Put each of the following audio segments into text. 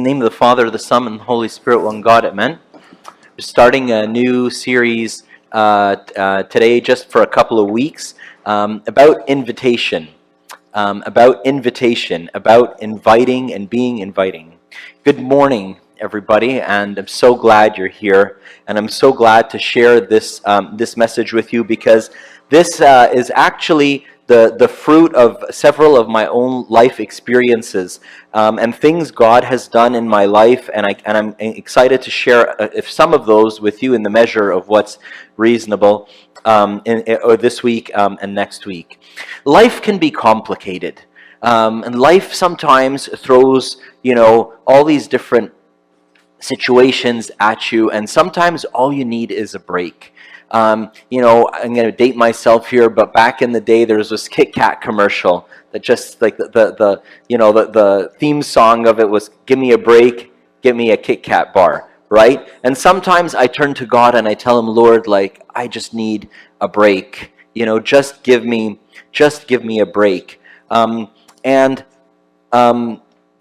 In the name of the Father, the Son, and the Holy Spirit, one God, amen. We're starting a new series today, just for a couple of weeks, about invitation, about inviting and being inviting. Good morning, everybody, and I'm so glad you're here, and I'm so glad to share this message with you, because this is actually the fruit of several of my own life experiences and things God has done in my life, and I'm excited to share some of those with you in the measure of what's reasonable or this week and next week. Life can be complicated, and life sometimes throws all these different situations at you, and sometimes all you need is a break. I'm going to date myself here, but back in the day, there was this Kit Kat commercial that just like the theme song of it was, "Give me a break, give me a Kit Kat bar," right? And sometimes I turn to God and I tell Him, Lord, like, I just need a break. Just give me a break.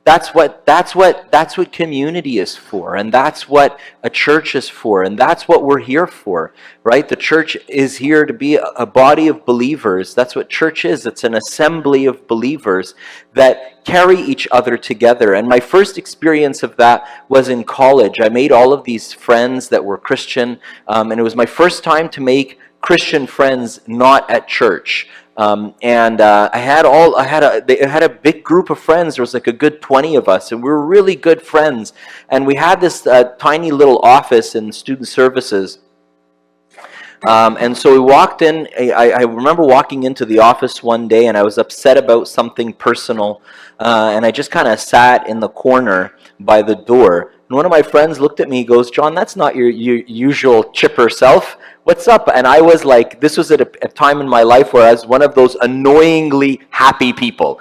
That's what community is for, and that's what a church is for, and that's what we're here for, right? The church is here to be a body of believers. That's what church is. It's an assembly of believers that carry each other together. And my first experience of that was in college. I made all of these friends that were Christian, and it was my first time to make Christian friends not at church. I had a big group of friends. There was like a good 20 of us, and we were really good friends. And we had this tiny little office in student services. And so we walked in. I remember walking into the office one day, and I was upset about something personal. And I just kind of sat in the corner by the door. And one of my friends looked at me and goes, "John, that's not your usual chipper self. What's up?" And I was like, this was at a time in my life where I was one of those annoyingly happy people,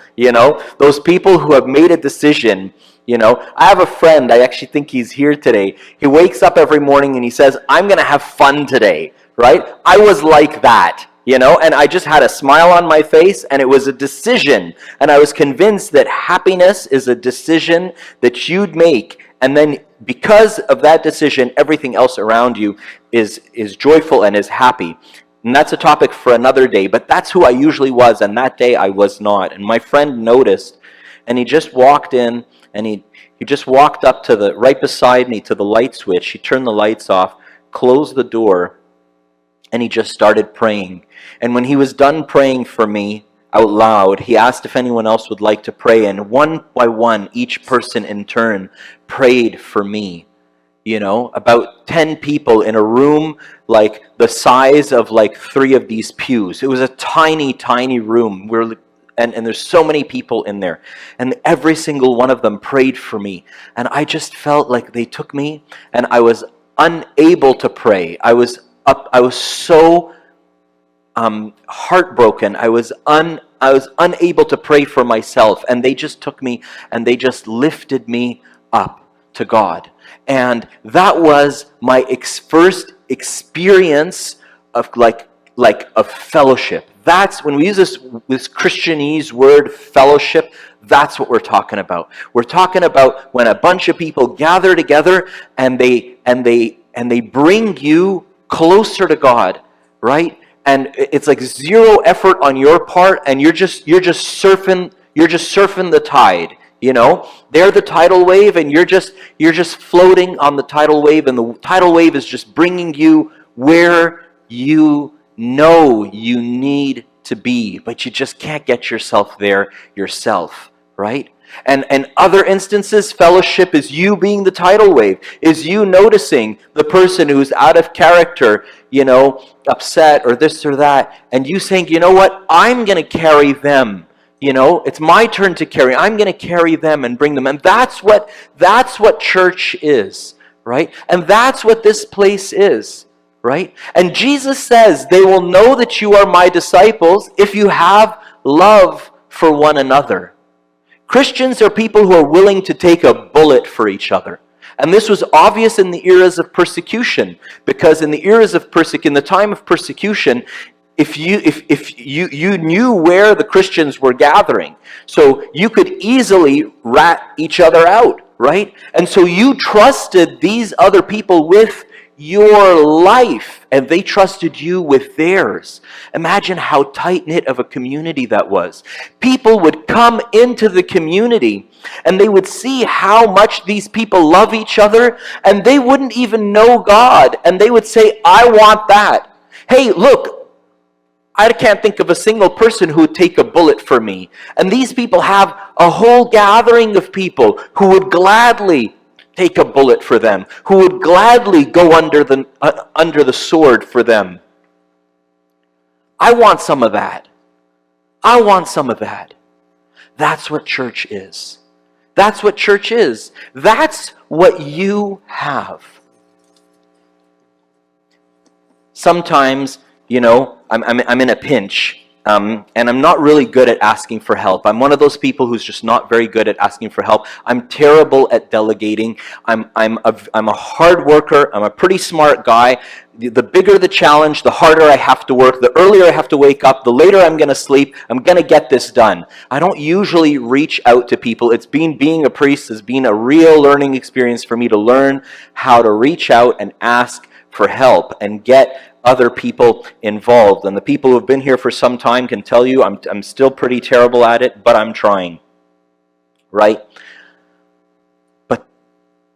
those people who have made a decision. I have a friend, I actually think he's here today. He wakes up every morning and he says, "I'm going to have fun today," right? I was like that. And I just had a smile on my face, and it was a decision. And I was convinced that happiness is a decision that you'd make. And then because of that decision, everything else around you is joyful and is happy. And that's a topic for another day. But that's who I usually was, and that day I was not. And my friend noticed, and he just walked in, and he just walked up to right beside me to the light switch. He turned the lights off, closed the door, and he just started praying. And when he was done praying for me out loud, he asked if anyone else would like to pray. And one by one, each person in turn prayed for me. About 10 people in a room like the size of like 3 of these pews. It was a tiny, tiny room. And there's so many people in there. And every single one of them prayed for me. And I just felt like they took me, and I was unable to pray. I was so heartbroken. I was unable to pray for myself, and they just took me and they just lifted me up to God. And that was my first experience of of fellowship. That's when we use this Christianese word, fellowship. That's what we're talking about. We're talking about when a bunch of people gather together and they bring you closer to God, right? And it's like zero effort on your part, and you're just surfing the tide. They're the tidal wave, and you're just floating on the tidal wave, and the tidal wave is just bringing you where you know you need to be, but you just can't get yourself there yourself, right? And other instances, fellowship is you being the tidal wave, is you noticing the person who's out of character, upset or this or that, and you saying, "You know what, I'm going to carry them. It's my turn to carry. I'm going to carry them and bring them." And that's what church is, right? And that's what this place is, right? And Jesus says, "They will know that you are my disciples if you have love for one another." Christians are people who are willing to take a bullet for each other. And this was obvious in the eras of persecution, because in the time of persecution, if you knew where the Christians were gathering, so you could easily rat each other out, right? And so you trusted these other people with your life, and they trusted you with theirs. Imagine how tight-knit of a community that was. People would come into the community, and they would see how much these people love each other, and they wouldn't even know God, and they would say, I want that. Hey, look, I can't think of a single person who would take a bullet for me. And these people have a whole gathering of people who would gladly take a bullet for them, who would gladly go under the sword for them. I want some of that. I want some of that. That's what church is. That's what church is. That's what you have. Sometimes, I'm in a pinch, and I'm not really good at asking for help. I'm one of those people who's just not very good at asking for help. I'm terrible at delegating. I'm a hard worker. I'm a pretty smart guy. The bigger the challenge, the harder I have to work. The earlier I have to wake up, the later I'm going to sleep. I'm going to get this done. I don't usually reach out to people. Being a priest has been a real learning experience for me to learn how to reach out and ask for help and get other people involved. And the people who have been here for some time can tell you I'm still pretty terrible at it, but I'm trying. Right? But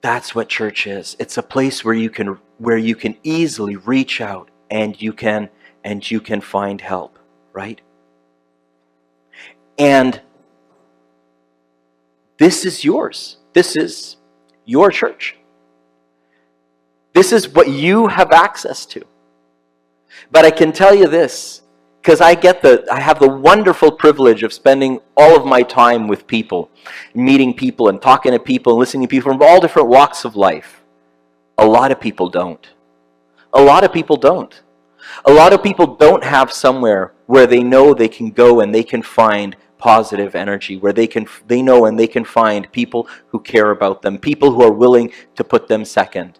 that's what church is. It's a place where you can easily reach out and you can find help, right? And this is yours. This is your church. This is what you have access to. But I can tell you this, because I have the wonderful privilege of spending all of my time with people, meeting people and talking to people and listening to people from all different walks of life. A lot of people don't. A lot of people don't. A lot of people don't have somewhere where they know they can go and they can find positive energy, where they know and they can find people who care about them, people who are willing to put them second.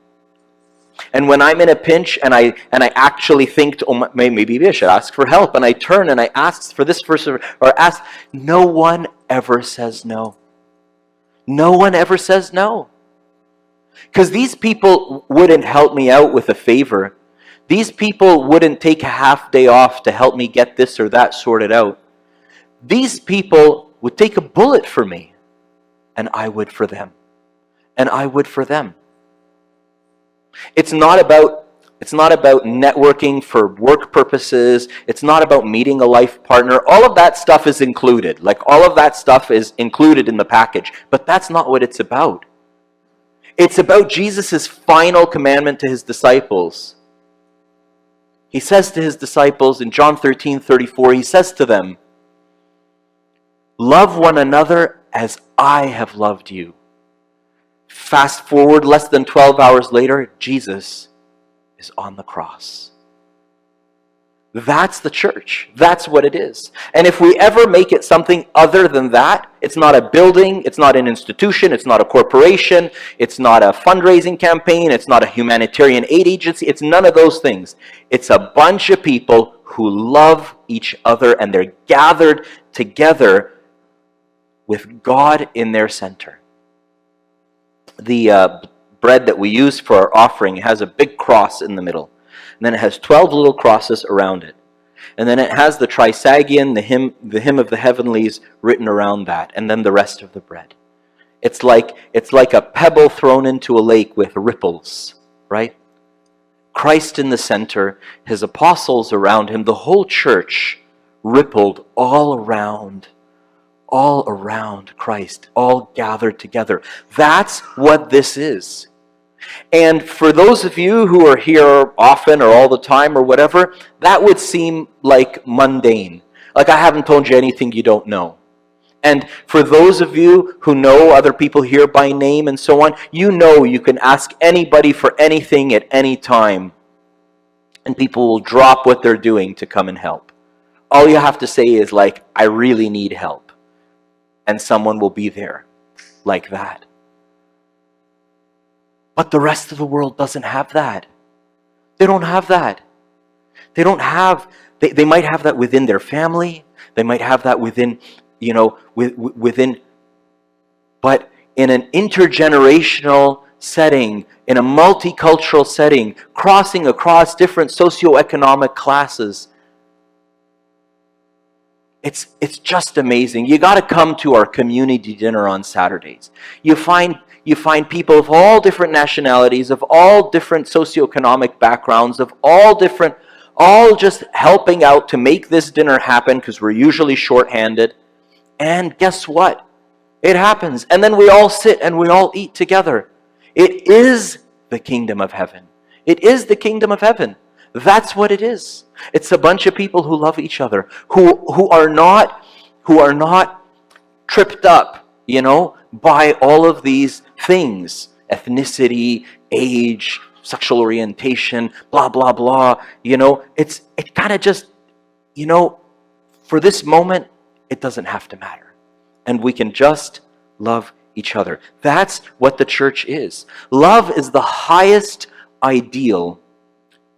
And when I'm in a pinch and I actually think, maybe I should ask for help, and I turn and I ask for this person or ask, no one ever says no. No one ever says no. Because these people wouldn't help me out with a favor. These people wouldn't take a half day off to help me get this or that sorted out. These people would take a bullet for me, and I would for them. And I would for them. It's not about networking for work purposes. It's not about meeting a life partner. All of that stuff is included. Like, all of that stuff is included in the package. But that's not what it's about. It's about Jesus' final commandment to his disciples. He says to his disciples in John 13:34, he says to them, love one another as I have loved you. Fast forward less than 12 hours later, Jesus is on the cross. That's the church. That's what it is. And if we ever make it something other than that, it's not a building, it's not an institution, it's not a corporation, it's not a fundraising campaign, it's not a humanitarian aid agency, it's none of those things. It's a bunch of people who love each other and they're gathered together with God in their center. The bread that we use for our offering has a big cross in the middle. And then it has 12 little crosses around it. And then it has the Trisagion, the hymn of the heavenlies written around that. And then the rest of the bread. It's like a pebble thrown into a lake with ripples, right? Christ in the center, his apostles around him, the whole church rippled all around Christ, all gathered together. That's what this is. And for those of you who are here often or all the time or whatever, that would seem like mundane. Like, I haven't told you anything you don't know. And for those of you who know other people here by name and so on, you know you can ask anybody for anything at any time, and people will drop what they're doing to come and help. All you have to say is, like, I really need help. And someone will be there like that. But the rest of the world doesn't have that. They don't have that. They don't have, they might have that within their family. They might have that within, within, but in an intergenerational setting, in a multicultural setting, crossing across different socioeconomic classes. It's just amazing. You got to come to our community dinner on Saturdays. You find people of all different nationalities, of all different socioeconomic backgrounds, of all just helping out to make this dinner happen because we're usually shorthanded. And guess what? It happens. And then we all sit and we all eat together. It is the kingdom of heaven. It is the kingdom of heaven. That's what it is. It's a bunch of people who love each other, who are not tripped up, by all of these things, ethnicity, age, sexual orientation, blah blah blah. It kind of just, for this moment, it doesn't have to matter, and we can just love each other. That's what the church is. Love is the highest ideal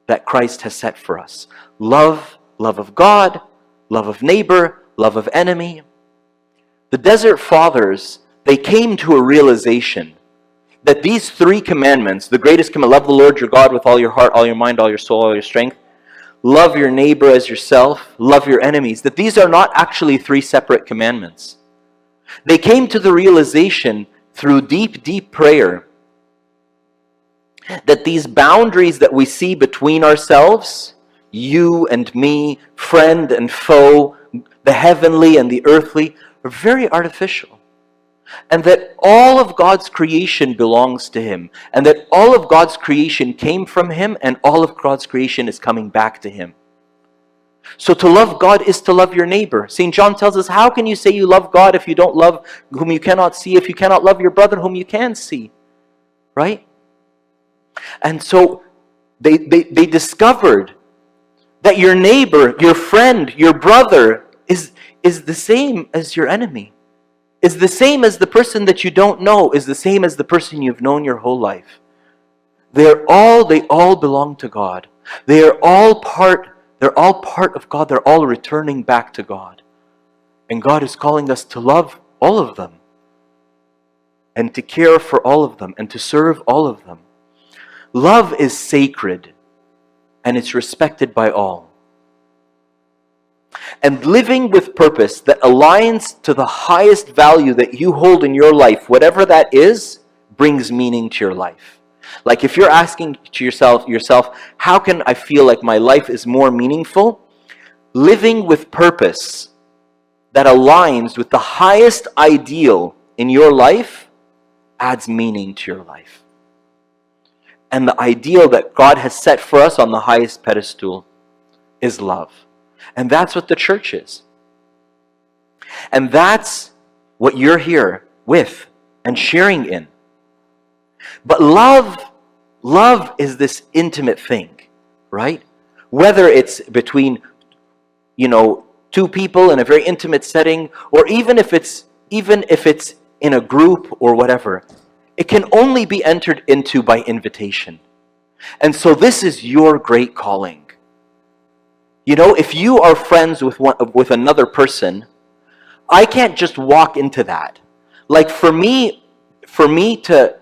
that Christ has set for us. Love of God, love of neighbor, love of enemy. The Desert Fathers, they came to a realization that these 3 commandments, the greatest commandment, love the Lord your God with all your heart, all your mind, all your soul, all your strength, love your neighbor as yourself, love your enemies, that these are not actually 3 separate commandments. They came to the realization through deep, deep prayer that these boundaries that we see between ourselves, you and me, friend and foe, the heavenly and the earthly, are very artificial. And that all of God's creation belongs to Him. And that all of God's creation came from Him, and all of God's creation is coming back to Him. So to love God is to love your neighbor. St. John tells us, how can you say you love God if you don't love whom you cannot see, if you cannot love your brother whom you can see? Right? And so they discovered that your neighbor, your friend, your brother is the same as your enemy, is the same as the person that you don't know, is the same as the person you've known your whole life. They all belong to God. They're all part of God. They're all returning back to God. And God is calling us to love all of them, and to care for all of them, and to serve all of them. Love is sacred, and it's respected by all. And living with purpose that aligns to the highest value that you hold in your life, whatever that is, brings meaning to your life. Like if you're asking to yourself, how can I feel like my life is more meaningful? Living with purpose that aligns with the highest ideal in your life adds meaning to your life. And the ideal that God has set for us on the highest pedestal is love. And that's what the church is. And that's what you're here with and sharing in. But love is this intimate thing, right? Whether it's between, 2 people in a very intimate setting, or even if it's in a group or whatever, it can only be entered into by invitation. And so this is your great calling. If you are friends with another person, I can't just walk into that. Like for me to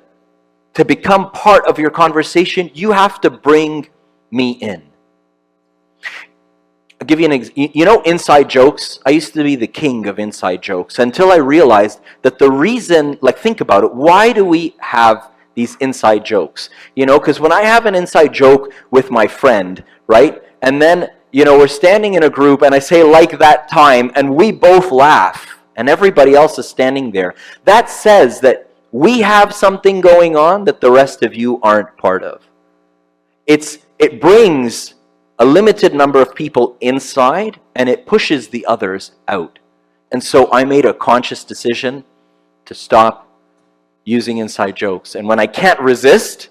become part of your conversation, you have to bring me in. I'll give you inside jokes. I used to be the king of inside jokes until I realized that the reason, think about it, why do we have these inside jokes? Because when I have an inside joke with my friend, right, and then, we're standing in a group and I say, like that time, and we both laugh, and everybody else is standing there, that says that we have something going on that the rest of you aren't part of. It brings a limited number of people inside, and it pushes the others out. And so I made a conscious decision to stop using inside jokes. And when I can't resist,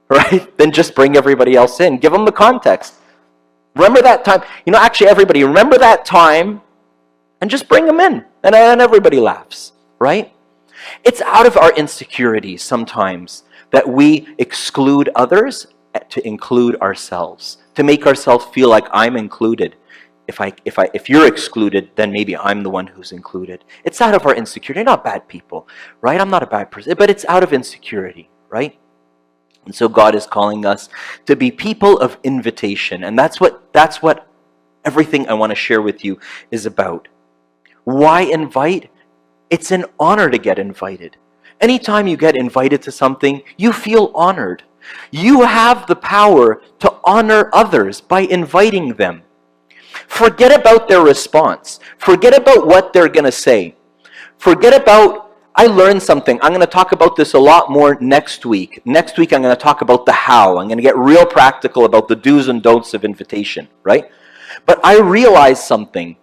right, then just bring everybody else in. Give them the context. Remember that time? Actually, everybody, remember that time, and just bring them in. And then everybody laughs, right? It's out of our insecurities sometimes that we exclude others to include ourselves, to make ourselves feel like I'm included. if you're excluded, then maybe I'm the one who's included. It's out of our insecurity. They're not bad people, right? I'm not a bad person, but it's out of insecurity, right? And so God is calling us to be people of invitation, and that's what everything I want to share with you is about. Why invite? It's an honor to get invited. Anytime you get invited to something, you feel honored. You have the power to honor others by inviting them. Forget about their response. Forget about what they're going to say. Forget about, I learned something. I'm going to talk about this a lot more next week. Next week I'm going to talk about the how. I'm going to get real practical about the do's and don'ts of invitation, right? But I realized something.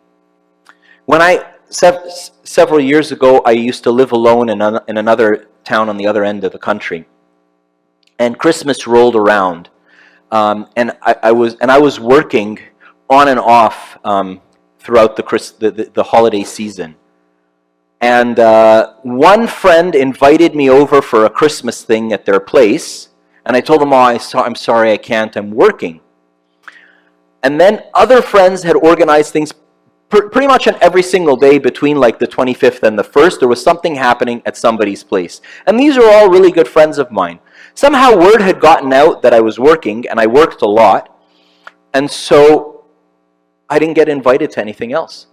When several years ago, I used to live alone in another town on the other end of the country. And Christmas rolled around. And I was working on and off throughout the holiday season. And one friend invited me over for a Christmas thing at their place. And I told them, I'm sorry, I can't, I'm working. And then other friends had organized things pretty much on every single day between like the 25th and the 1st. There was something happening at somebody's place. And these are all really good friends of mine. Somehow word had gotten out that I was working, and I worked a lot. And so I didn't get invited to anything else.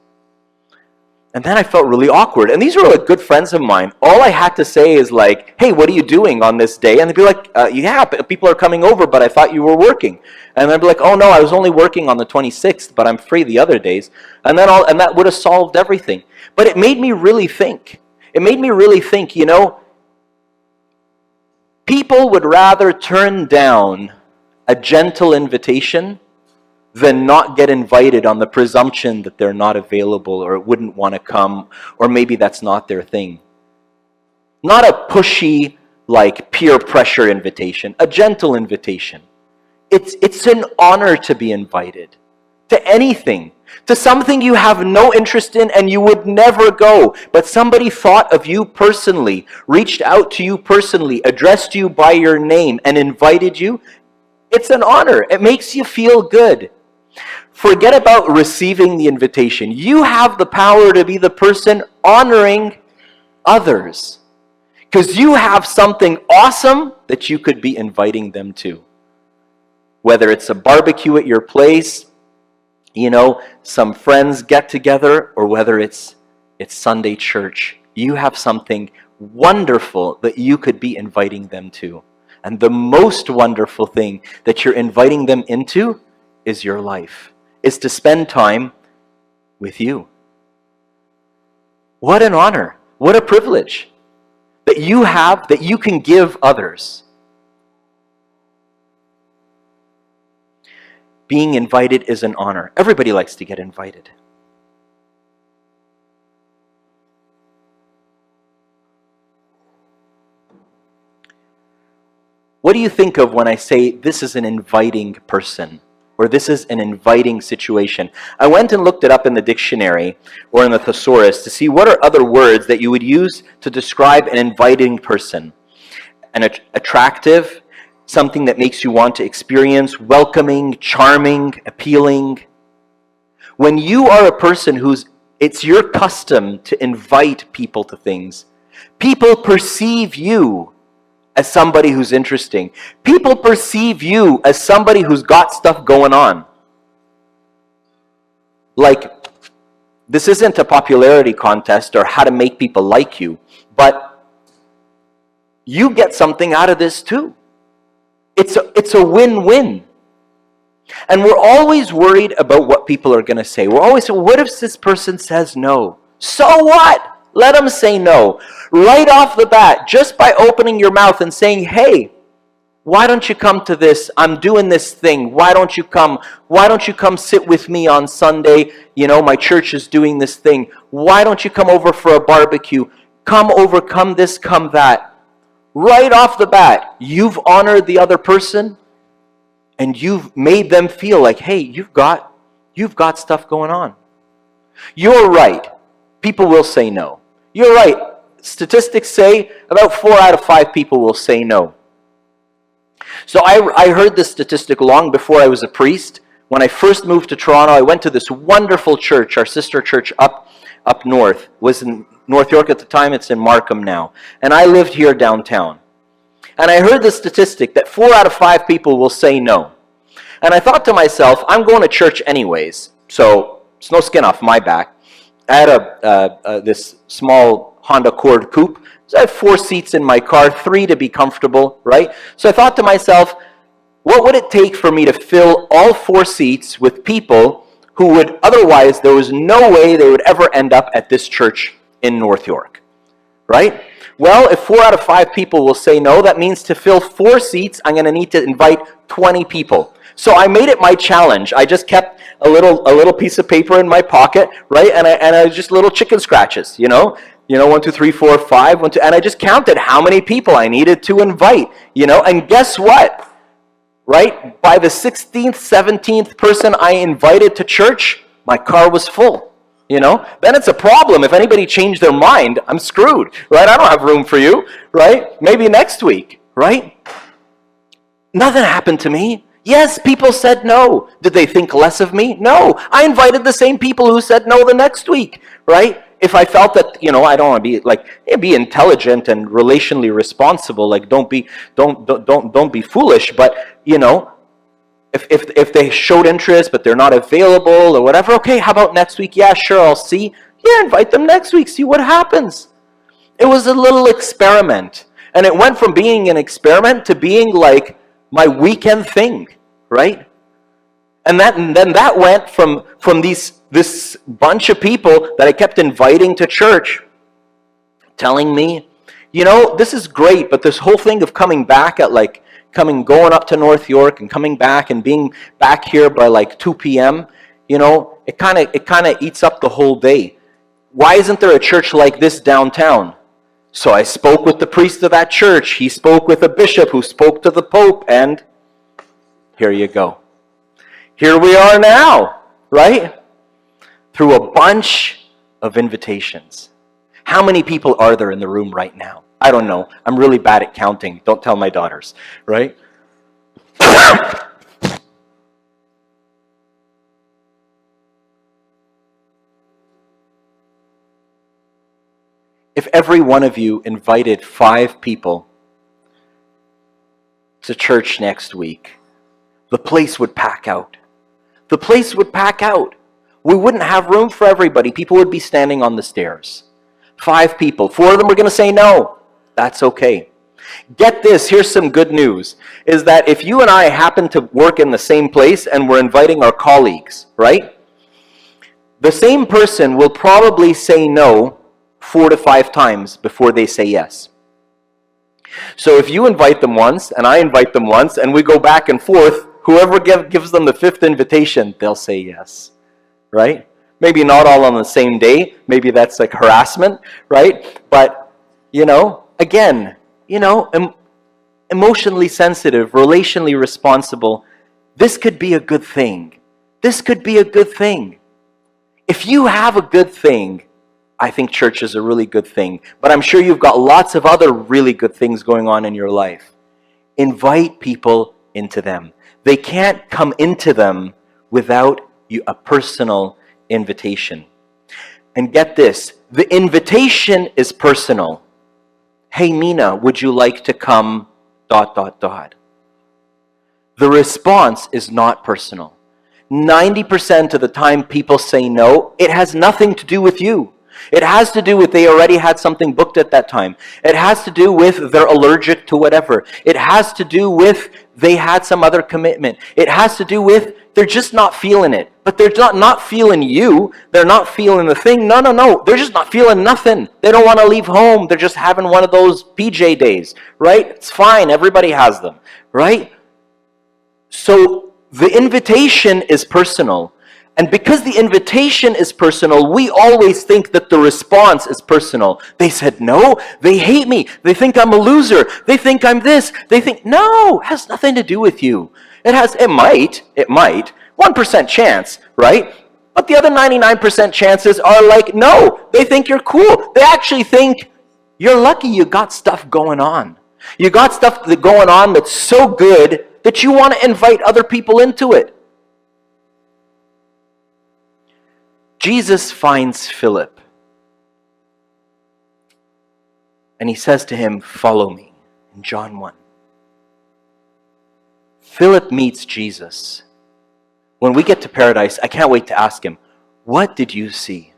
And then I felt really awkward. And these were like good friends of mine. All I had to say is like, hey, what are you doing on this day? And they'd be like, yeah, people are coming over, but I thought you were working. And I'd be like, oh no, I was only working on the 26th, but I'm free the other days. And that would have solved everything. But it made me really think. It made me really think, people would rather turn down a gentle invitation than not get invited on the presumption that they're not available or wouldn't want to come, or maybe that's not their thing. Not a pushy, like peer pressure invitation, a gentle invitation. It's an honor to be invited to anything, to something you have no interest in and you would never go, but somebody thought of you personally, reached out to you personally, addressed you by your name and invited you. It's an honor. It makes you feel good. Forget about receiving the invitation. You have the power to be the person honoring others, because you have something awesome that you could be inviting them to. Whether it's a barbecue at your place, some friends get together, or whether it's Sunday church, you have something wonderful that you could be inviting them to. And the most wonderful thing that you're inviting them into is your life, is to spend time with you. What an honor, what a privilege that you have, that you can give others. Being invited is an honor. Everybody likes to get invited. What do you think of when I say this is an inviting person, or this is an inviting situation? I went and looked it up in the dictionary or in the thesaurus to see what are other words that you would use to describe an inviting person. An attractive, something that makes you want to experience, welcoming, charming, appealing. When you are a person it's your custom to invite people to things, people perceive you as somebody who's interesting. People perceive you as somebody who's got stuff going on. Like, this isn't a popularity contest or how to make people like you, but you get something out of this too. It's a win-win. And we're always worried about what people are going to say. We're always saying, what if this person says no? So what? Let them say no. Right off the bat, just by opening your mouth and saying, hey, why don't you come to this? I'm doing this thing. Why don't you come? Why don't you come sit with me on Sunday? My church is doing this thing. Why don't you come over for a barbecue? Come over, come this, come that. Right off the bat, you've honored the other person and you've made them feel like, hey, you've got stuff going on. You're right. People will say no. You're right. Statistics say about 4 out of 5 people will say no. So I heard this statistic long before I was a priest, When I first moved to Toronto, I went to this wonderful church, our sister church up north. Was in North York at the time, it's in Markham now. And I lived here downtown. And I heard the statistic that 4 out of 5 people will say no. And I thought to myself, I'm going to church anyways, so it's no skin off my back. I had this small Honda Accord coupe, so I had 4 seats in my car, 3 to be comfortable, right? So I thought to myself, what would it take for me to fill all 4 seats with people who would otherwise, there was no way they would ever end up at this church in North York, right? Well, if 4 out of 5 people will say no, that means to fill 4 seats, I'm going to need to invite 20 people. So I made it my challenge. I just kept a little piece of paper in my pocket, right? And I just little chicken scratches, you know, 1, 2, 3, 4, 5, 1, 2, and I just counted how many people I needed to invite, and guess what? Right? By the 16th, 17th person I invited to church, my car was full. Then it's a problem. If anybody changed their mind, I'm screwed, right? I don't have room for you, right? Maybe next week, right? Nothing happened to me. Yes, people said no. Did they think less of me? No. I invited the same people who said no the next week, right? If I felt that, I don't want to be be intelligent and relationally responsible, don't be foolish, but if they showed interest but they're not available or whatever, okay, how about next week? Yeah, sure, I'll see. Yeah, invite them next week, see what happens. It was a little experiment. And it went from being an experiment to being like my weekend thing, right? And then that went from this bunch of people that I kept inviting to church, telling me, this is great, but this whole thing of coming back at going up to North York and coming back and being back here by 2 p.m., it kind of eats up the whole day. Why isn't there a church like this downtown? So I spoke with the priest of that church. He spoke with a bishop who spoke to the Pope, and here you go. Here we are now, right? Through a bunch of invitations. How many people are there in the room right now? I don't know. I'm really bad at counting. Don't tell my daughters, right? If every one of you invited 5 people to church next week, the place would pack out. The place would pack out. We wouldn't have room for everybody. People would be standing on the stairs. 5 people. 4 of them were going to say no. That's okay. Get this, here's some good news, is that if you and I happen to work in the same place and we're inviting our colleagues, right? The same person will probably say no 4 to 5 times before they say yes. So if you invite them once and I invite them once and we go back and forth, whoever gives them the 5th invitation, they'll say yes, right? Maybe not all on the same day. Maybe that's like harassment, right? But, again, emotionally sensitive, relationally responsible, this could be a good thing. This could be a good thing. If you have a good thing, I think church is a really good thing. But I'm sure you've got lots of other really good things going on in your life. Invite people into them. They can't come into them without a personal invitation. And get this, the invitation is personal. Hey, Mina, would you like to come ... The response is not personal. 90% of the time people say no, it has nothing to do with you. It has to do with they already had something booked at that time. It has to do with they're allergic to whatever. It has to do with they had some other commitment. It has to do with they're just not feeling it. But they're not feeling you. They're not feeling the thing. No. They're just not feeling nothing. They don't want to leave home. They're just having one of those PJ days, right? It's fine. Everybody has them, right? So the invitation is personal. And because the invitation is personal, we always think that the response is personal. They said no. They hate me. They think I'm a loser. They think I'm this. They think, no, it has nothing to do with you. It might, 1% chance, right? But the other 99% chances are no, they think you're cool. They actually think you're lucky you got stuff going on. You got stuff going on that's so good that you want to invite other people into it. Jesus finds Philip, and he says to him, "Follow me," in John 1. Philip meets Jesus. When we get to paradise, I can't wait to ask him, "What did you see?"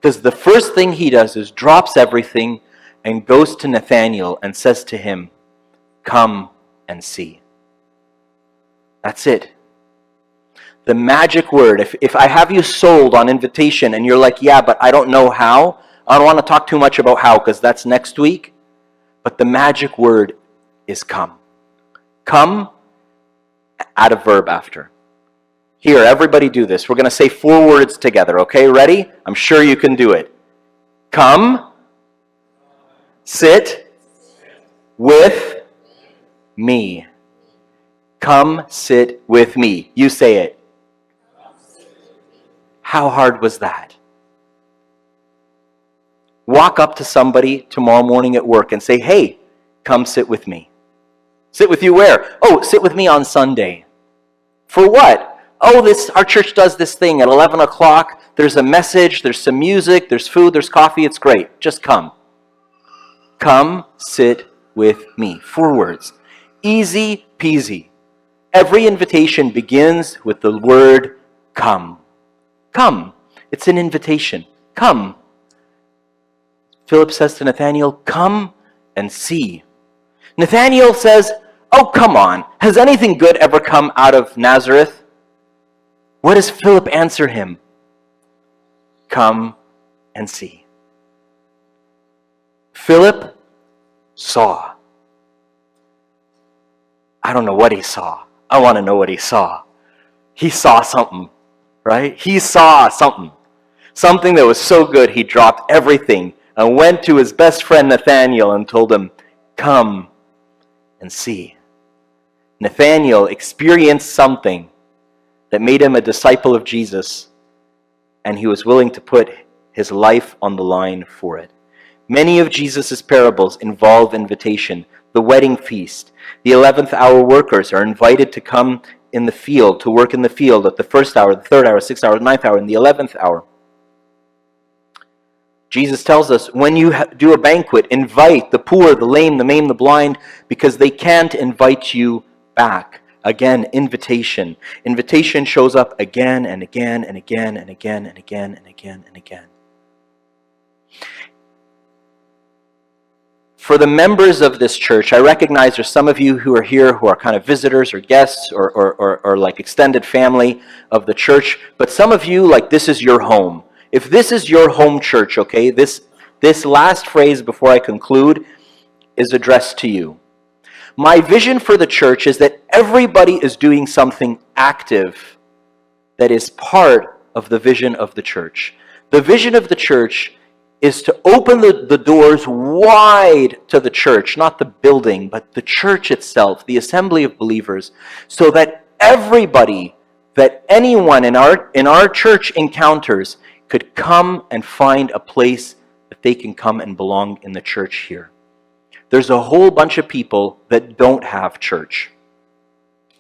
Because the first thing he does is drops everything and goes to Nathanael and says to him, "Come and see." That's it. The magic word. If I have you sold on invitation and you're like, "Yeah, but I don't know how," I don't want to talk too much about how because that's next week. But the magic word is come. Come, add a verb after. Here, everybody do this. We're going to say 4 words together, okay? Ready? I'm sure you can do it. Come, sit with me. Come, sit with me. You say it. How hard was that? Walk up to somebody tomorrow morning at work and say, "Hey, come sit with me." Sit with you where? "Oh, sit with me on Sunday." For what? "Oh, our church does this thing at 11 o'clock. There's a message, there's some music, there's food, there's coffee. It's great. Just come." Come, sit with me. 4 words. Easy peasy. Every invitation begins with the word come. Come. It's an invitation. Come. Philip says to Nathanael, "Come and see." Nathanael says, "Oh, come on. Has anything good ever come out of Nazareth?" What does Philip answer him? "Come and see." Philip saw. I don't know what he saw. I want to know what he saw. He saw something, right? He saw something. Something that was so good he dropped everything and went to his best friend Nathanael and told him, "Come and see." Nathanael experienced something that made him a disciple of Jesus, and he was willing to put his life on the line for it. Many of Jesus' parables involve invitation. The wedding feast. The 11th hour workers are invited to come in the field, to work in the field at the 1st hour, the 3rd hour, 6th hour, the 9th hour, and the 11th hour. Jesus tells us, when you do a banquet, invite the poor, the lame, the maimed, the blind, because they can't invite you back. Again, invitation. Invitation shows up again and again and again and again and again and again and again. For the members of this church, I recognize there's some of you who are here who are kind of visitors or guests or like extended family of the church, but some of you, like, this is your home. If this is your home church, okay, this last phrase before I conclude is addressed to you. My vision for the church is that everybody is doing something active that is part of the vision of the church. The vision of the church is to open the doors wide to the church, not the building, but the church itself, the assembly of believers, so that everybody, that anyone in our church encounters could come and find a place that they can come and belong in the church here. There's a whole bunch of people that don't have church.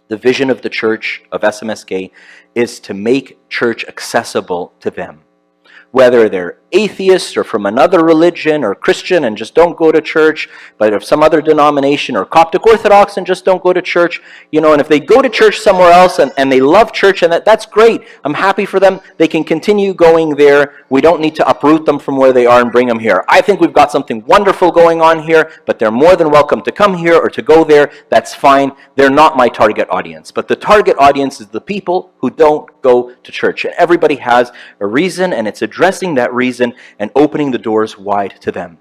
The vision of the church, of SMSK, is to make church accessible to them. Whether they're atheists or from another religion or Christian and just don't go to church, but of some other denomination, or Coptic Orthodox and just don't go to church, and if they go to church somewhere else and they love church, and that's great. I'm happy for them. They can continue going there. We don't need to uproot them from where they are and bring them here. I think we've got something wonderful going on here, but they're more than welcome to come here or to go there. That's fine. They're not my target audience. But the target audience is the people who don't go to church. And everybody has a reason, and it's addressing that reason and opening the doors wide to them,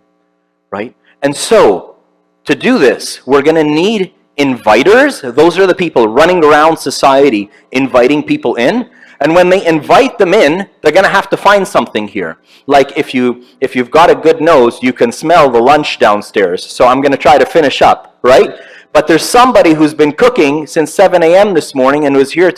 right? And so, to do this, we're going to need inviters. Those are the people running around society inviting people in. And when they invite them in, they're going to have to find something here. Like if you've got a good nose, you can smell the lunch downstairs. So I'm going to try to finish up, right? But there's somebody who's been cooking since 7 a.m. this morning and was here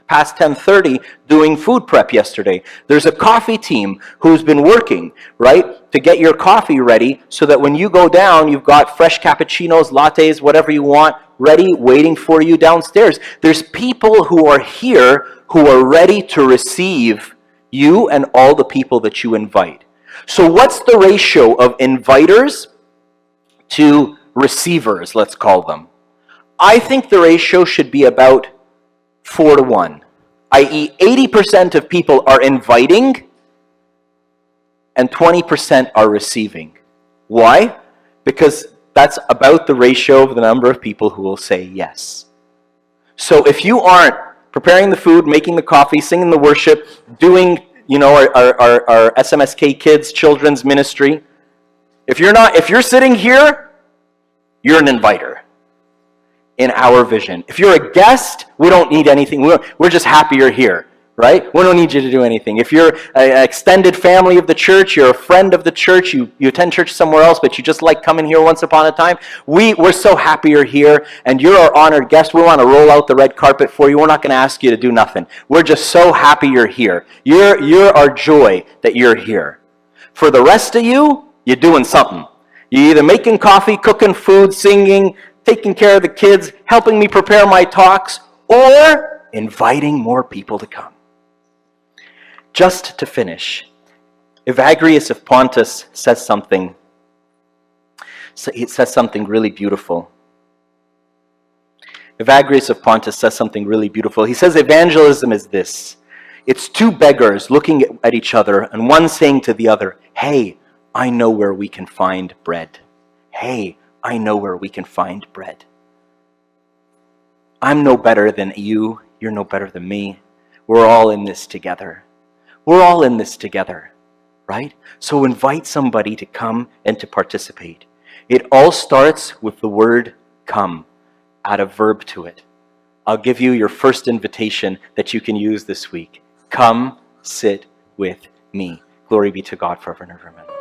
past 10:30 doing food prep yesterday. There's a coffee team who's been working, right, to get your coffee ready so that when you go down, you've got fresh cappuccinos, lattes, whatever you want, ready, waiting for you downstairs. There's people who are here who are ready to receive You and all the people that you invite. So what's the ratio of inviters to receivers, let's call them? I think the ratio should be about 4-1, i.e. 80% of people are inviting and 20% are receiving. Why? Because that's about the ratio of the number of people who will say yes. So if you aren't preparing the food, making the coffee, singing the worship, doing, our SMSK kids, children's ministry, if you're sitting here, you're an inviter in our vision. If you're a guest, we don't need anything. We're just happy you're here, right? We don't need you to do anything. If you're an extended family of the church, you're a friend of the church, you attend church somewhere else, but you just like coming here once upon a time, we're so happy you're here, and you're our honored guest. We want to roll out the red carpet for you. We're not going to ask you to do nothing. We're just so happy you're here. You're our joy that you're here. For the rest of you, you're doing something. You're either making coffee, cooking food, singing, taking care of the kids, helping me prepare my talks, or inviting more people to come. Just to finish, Evagrius of Pontus says something. It says something really beautiful. Evagrius of Pontus says something really beautiful. He says evangelism is this. It's two beggars looking at each other and one saying to the other, "Hey, I know where we can find bread. Hey, I know where we can find bread. I'm no better than you. You're no better than me. We're all in this together. We're all in this together, right? So invite somebody to come and to participate. It all starts with the word come, add a verb to it. I'll give you your first invitation that you can use this week. Come, sit with me. Glory be to God forever and ever. Amen.